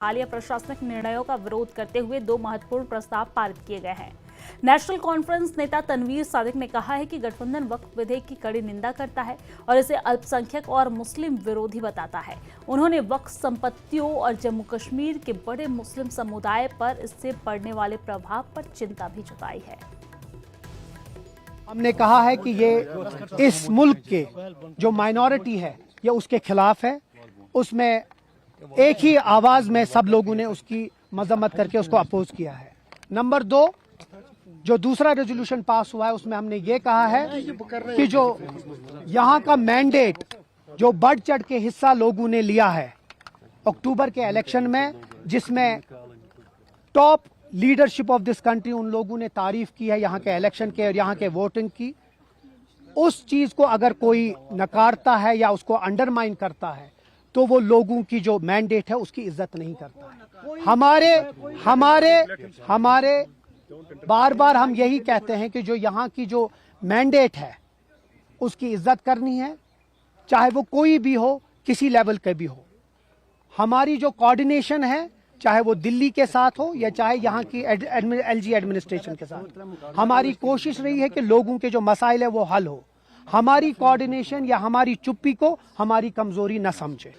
हालिया प्रशासनिक निर्णयों का विरोध करते हुए 2 महत्वपूर्ण प्रस्ताव पारित किए गए हैं। नेशनल कॉन्फ्रेंस नेता तनवीर सादिक ने कहा है कि गठबंधन वक्फ विधेयक की कड़ी निंदा करता है और इसे अल्पसंख्यक और मुस्लिम विरोधी बताता है। उन्होंने वक्फ संपत्तियों और जम्मू कश्मीर के बड़े मुस्लिम समुदाय पर इससे पड़ने वाले प्रभाव पर चिंता भी जताई है। हमने कहा है कि ये इस मुल्क के जो माइनॉरिटी है ये उसके खिलाफ है। उसमें एक ही आवाज में सब लोगों ने उसकी मजम्मत करके उसको अपोज किया है। नंबर 2, जो दूसरा रेजोल्यूशन पास हुआ है उसमें हमने ये कहा है कि जो यहाँ का मैंडेट जो बढ़ चढ़ के हिस्सा लोगों ने लिया है अक्टूबर के इलेक्शन में, जिसमें top leadership of this country उन लोगों ने तारीफ की है यहाँ के इलेक्शन के और यहाँ के वोटिंग की, उस चीज को अगर कोई नकारता है या उसको अंडरमाइन करता है तो वो लोगों की जो मैंडेट है उसकी इज्जत नहीं करता है। हमारे बार बार हम यही कहते हैं कि जो यहाँ की जो मैंडेट है उसकी इज्जत करनी है, चाहे वो कोई भी हो, किसी लेवल के भी हो। हमारी जो कोऑर्डिनेशन है, चाहे वो दिल्ली के साथ हो या चाहे यहाँ की एलजी एडमिनिस्ट्रेशन के साथ, हमारी कोशिश रही है कि लोगों के जो मसाइल है वो हल हो। हमारी कोऑर्डिनेशन या हमारी चुप्पी को हमारी कमजोरी न समझे।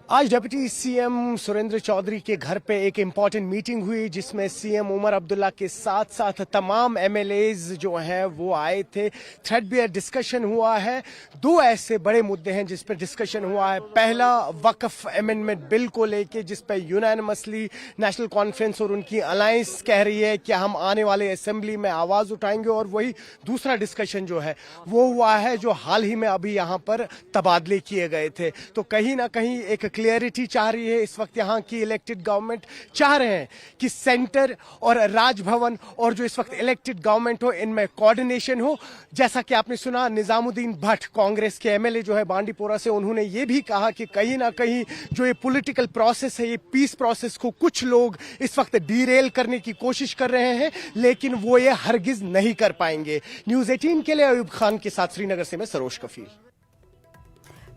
आज डिप्टी सीएम सुरेंद्र चौधरी के घर पे एक इम्पॉर्टेंट मीटिंग हुई जिसमें सीएम उमर अब्दुल्ला के साथ साथ तमाम एमएलएज जो हैं वो आए थे। थ्रेडबेयर डिस्कशन हुआ है। 2 ऐसे बड़े मुद्दे हैं जिस पर डिस्कशन हुआ है। पहला, वक्फ अमेंडमेंट बिल को लेके जिस पर यूनानिमसली नेशनल कॉन्फ्रेंस और उनकी अलायंस कह रही है कि हम आने वाले असेंबली में आवाज उठाएंगे। और वही दूसरा डिस्कशन जो है वो हुआ है जो हाल ही में अभी यहाँ पर तबादले किए गए थे। तो कहीं ना कहीं एक क्लियरिटी चाह रही है इस वक्त यहाँ की इलेक्टेड गवर्नमेंट, चाह रहे हैं कि सेंटर और राजभवन और जो इस वक्त इलेक्टेड गवर्नमेंट हो इनमें कोऑर्डिनेशन हो। जैसा कि आपने सुना, निजामुद्दीन भट्ट कांग्रेस के एमएलए जो है बांडीपोरा से, उन्होंने ये भी कहा कि कहीं ना कहीं जो ये पॉलिटिकल प्रोसेस है, ये पीस प्रोसेस को कुछ लोग इस वक्त डीरेल करने की कोशिश कर रहे हैं, लेकिन वो ये हरगिज नहीं कर पाएंगे। न्यूज़ 18 के लिए अयूब खान के साथ श्रीनगर से मैं सरोज कफील।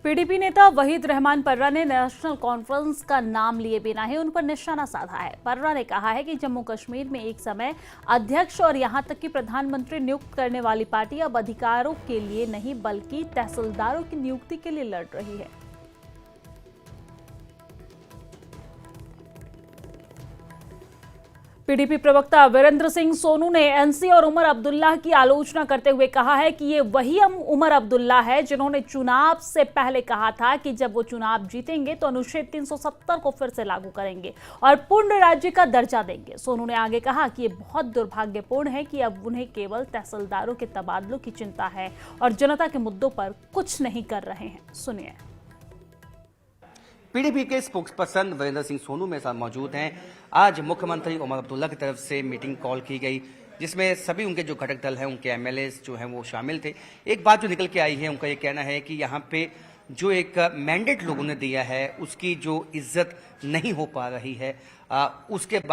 पीडीपी नेता वहीद रहमान पर्रा ने नेशनल कॉन्फ्रेंस का नाम लिए बिना ही उन पर निशाना साधा है। पर्रा ने कहा है कि जम्मू कश्मीर में एक समय अध्यक्ष और यहां तक कि प्रधानमंत्री नियुक्त करने वाली पार्टी अब अधिकारों के लिए नहीं बल्कि तहसीलदारों की नियुक्ति के लिए लड़ रही है। पीडीपी प्रवक्ता वीरेंद्र सिंह सोनू ने एनसी और उमर अब्दुल्ला की आलोचना करते हुए कहा है कि ये वही उमर अब्दुल्ला है जिन्होंने चुनाव से पहले कहा था कि जब वो चुनाव जीतेंगे तो अनुच्छेद 370 को फिर से लागू करेंगे और पूर्ण राज्य का दर्जा देंगे। सोनू ने आगे कहा कि ये बहुत दुर्भाग्यपूर्ण है कि अब उन्हें केवल तहसीलदारों के तबादलों की चिंता है और जनता के मुद्दों पर कुछ नहीं कर रहे हैं। सुनिए। पीडीपी के स्पोक्सपर्सन वीरेंद्र सिंह सोनू मेरे साथ मौजूद हैं। आज मुख्यमंत्री उमर अब्दुल्ला की तरफ से मीटिंग कॉल की गई जिसमें सभी उनके जो घटक दल हैं, उनके एमएलए जो हैं वो शामिल थे। एक बात जो निकल के आई है, उनका ये कहना है कि यहाँ पे जो एक मैंडेट लोगों ने दिया है उसकी जो इज्जत नहीं हो पा रही है। उसके बाद